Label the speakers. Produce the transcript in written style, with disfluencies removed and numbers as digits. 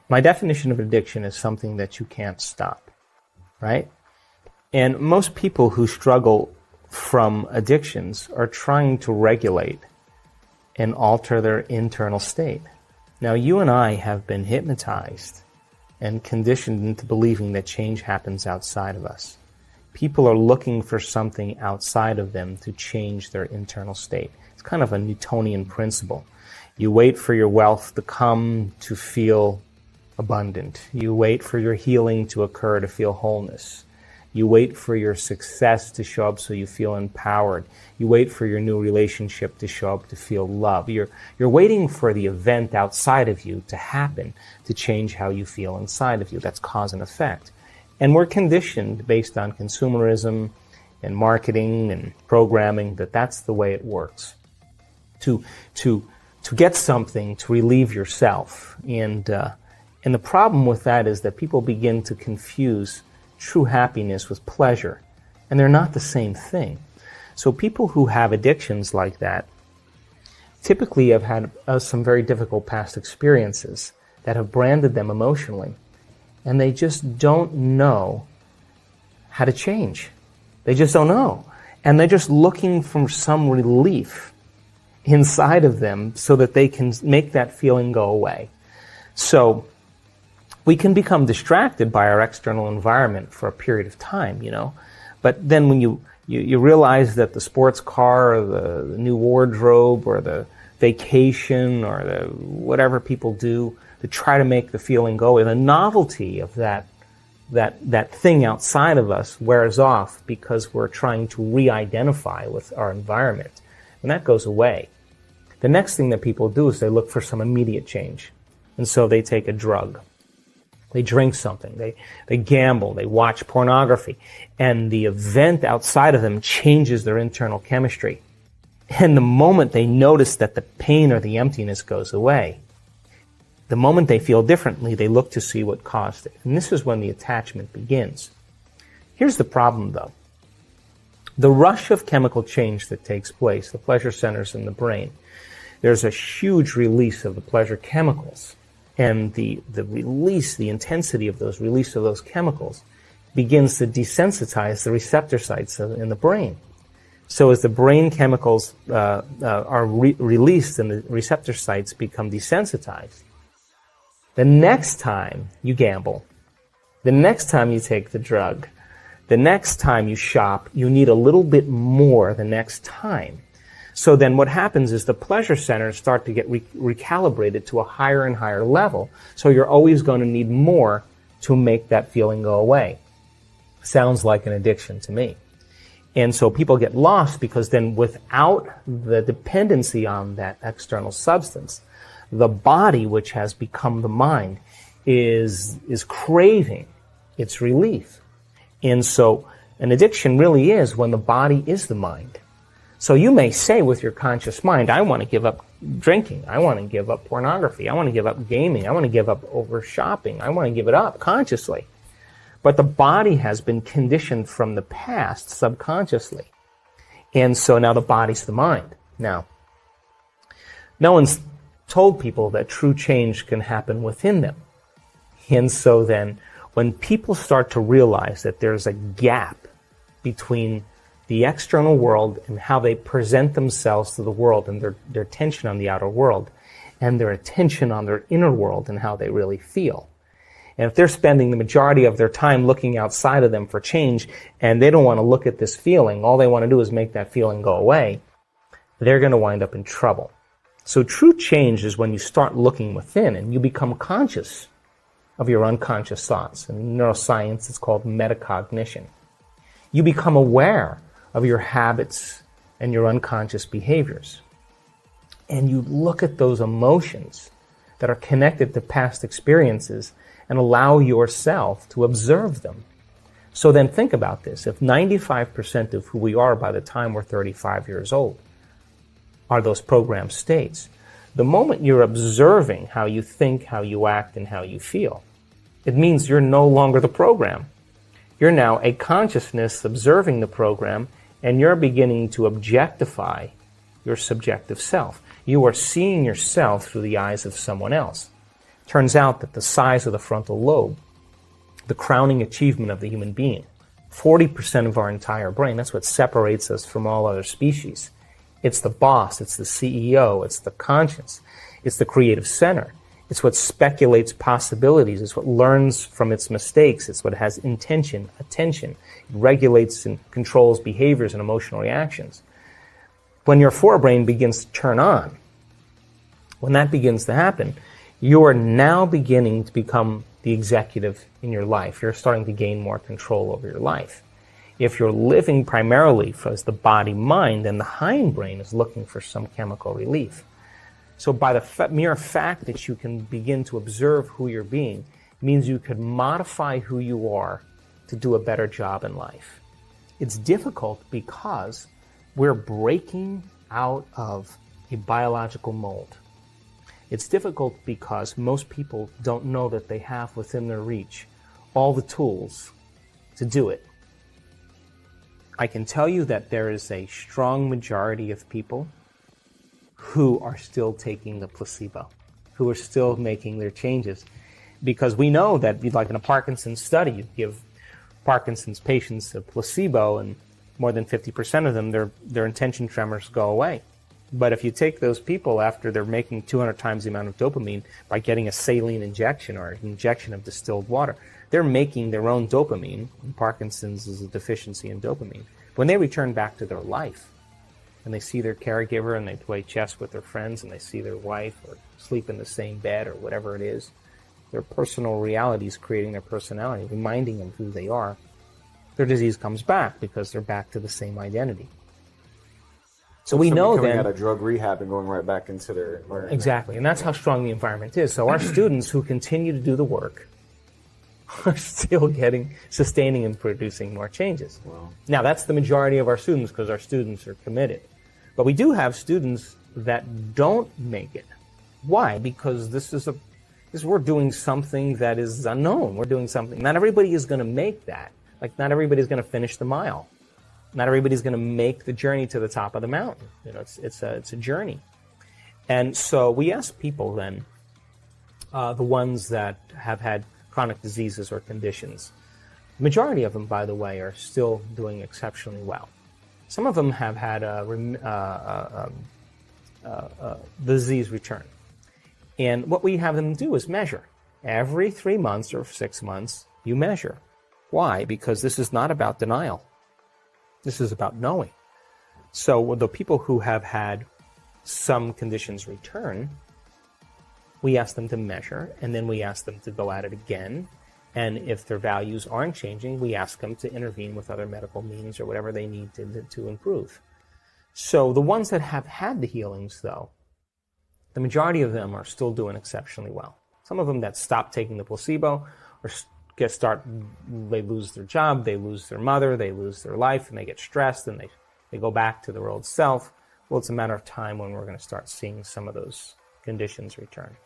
Speaker 1: My definition of addiction is something that you can't stop, right? And most people who struggle from addictions are trying to regulate and alter their internal state. Now, you and I have been hypnotized and conditioned into believing that change happens outside of us. People are looking for something outside of them to change their internal state. It's kind of a Newtonian principle. You wait for your wealth to come to feel abundant. You wait for your healing to occur to feel wholeness. You wait for your success to show up so you feel empowered. You wait for your new relationship to show up to feel love. You're waiting for the event outside of you to happen to change how you feel inside of you. That's cause and effect. And we're conditioned based on consumerism and marketing and programming that that's the way it works. To get something to relieve yourself. And the problem with that is that people begin to confuse true happiness with pleasure, and they're not the same thing. So people who have addictions like that typically have had some very difficult past experiences that have branded them emotionally, and they just don't know how to change. They just don't know. And they're just looking for some relief inside of them so that they can make that feeling go away. So we can become distracted by our external environment for a period of time, But then when you realize that the sports car or the new wardrobe or the vacation or the whatever people do to try to make the feeling go away, the novelty of that thing outside of us wears off because we're trying to re-identify with our environment. And that goes away. The next thing that people do is they look for some immediate change. And so they take a drug. They drink something, they gamble, they watch pornography, and the event outside of them changes their internal chemistry. And the moment they notice that the pain or the emptiness goes away, the moment they feel differently, they look to see what caused it. And this is when the attachment begins. Here's the problem, though. The rush of chemical change that takes place, the pleasure centers in the brain, there's a huge release of the pleasure chemicals. And the release, the intensity of those release of those chemicals begins to desensitize the receptor sites in the brain. So as the brain chemicals are released and the receptor sites become desensitized, the next time you gamble, the next time you take the drug, the next time you shop, you need a little bit more the next time. So then what happens is the pleasure centers start to get recalibrated to a higher and higher level. So you're always going to need more to make that feeling go away. Sounds like an addiction to me. And so people get lost because then without the dependency on that external substance, the body, which has become the mind, is craving its relief. And so an addiction really is when the body is the mind. So you may say with your conscious mind, I want to give up drinking. I want to give up pornography. I want to give up gaming. I want to give up over shopping. I want to give it up consciously. But the body has been conditioned from the past subconsciously. And so now the body's the mind. Now, no one's told people that true change can happen within them. And so then when people start to realize that there's a gap between the external world and how they present themselves to the world and their attention on the outer world and their attention on their inner world and how they really feel. And if they're spending the majority of their time looking outside of them for change and they don't want to look at this feeling, all they want to do is make that feeling go away, they're going to wind up in trouble. So true change is when you start looking within and you become conscious of your unconscious thoughts. In neuroscience, it's called metacognition. You become aware of your habits and your unconscious behaviors. And you look at those emotions that are connected to past experiences and allow yourself to observe them. So then think about this. If 95% of who we are by the time we're 35 years old are those programmed states, the moment you're observing how you think, how you act, and how you feel, it means you're no longer the program. You're now a consciousness observing the program, and you're beginning to objectify your subjective self. You are seeing yourself through the eyes of someone else. Turns out that the size of the frontal lobe, the crowning achievement of the human being, 40% of our entire brain, that's what separates us from all other species. It's the boss, it's the CEO, it's the conscience, it's the creative center. It's what speculates possibilities, it's what learns from its mistakes, it's what has intention, attention, it regulates and controls behaviors and emotional reactions. When your forebrain begins to turn on, when that begins to happen, you are now beginning to become the executive in your life. You're starting to gain more control over your life. If you're living primarily as the body-mind, then the hindbrain is looking for some chemical relief. So by the mere fact that you can begin to observe who you're being means you could modify who you are to do a better job in life. It's difficult because we're breaking out of a biological mold. It's difficult because most people don't know that they have within their reach all the tools to do it. I can tell you that there is a strong majority of people who are still taking the placebo, who are still making their changes. Because we know that, like in a Parkinson's study, you give Parkinson's patients a placebo and more than 50% of them, their intention tremors go away. But if you take those people after they're making 200 times the amount of dopamine by getting a saline injection or an injection of distilled water, they're making their own dopamine. And Parkinson's is a deficiency in dopamine. When they return back to their life, and they see their caregiver and they play chess with their friends and they see their wife or sleep in the same bed or whatever it is, their personal reality is creating their personality, reminding them who they are. Their disease comes back because they're back to the same identity. So we know
Speaker 2: coming
Speaker 1: then
Speaker 2: out of drug rehab and going right back into their learning.
Speaker 1: Exactly, and that's how strong the environment is. So our students who continue to do the work are still sustaining and producing more changes.
Speaker 2: Wow.
Speaker 1: Now that's the majority of our students because our students are committed. But we do have students that don't make it. Why? Because we're doing something that is unknown. We're doing something. Not everybody is going to make that. Like not everybody's going to finish the mile. Not everybody's going to make the journey to the top of the mountain. You know, it's a journey. And so we ask people then, the ones that have had chronic diseases or conditions. The majority of them, by the way, are still doing exceptionally well. Some of them have had the disease return. And what we have them do is measure. Every 3 months or 6 months, you measure. Why? Because this is not about denial. This is about knowing. So the people who have had some conditions return, we ask them to measure, and then we ask them to go at it again. And if their values aren't changing, we ask them to intervene with other medical means or whatever they need to improve. So the ones that have had the healings, though, the majority of them are still doing exceptionally well. Some of them that stop taking the placebo or they lose their job, they lose their mother, they lose their life, and they get stressed, and they go back to their old self. Well, it's a matter of time when we're going to start seeing some of those conditions return.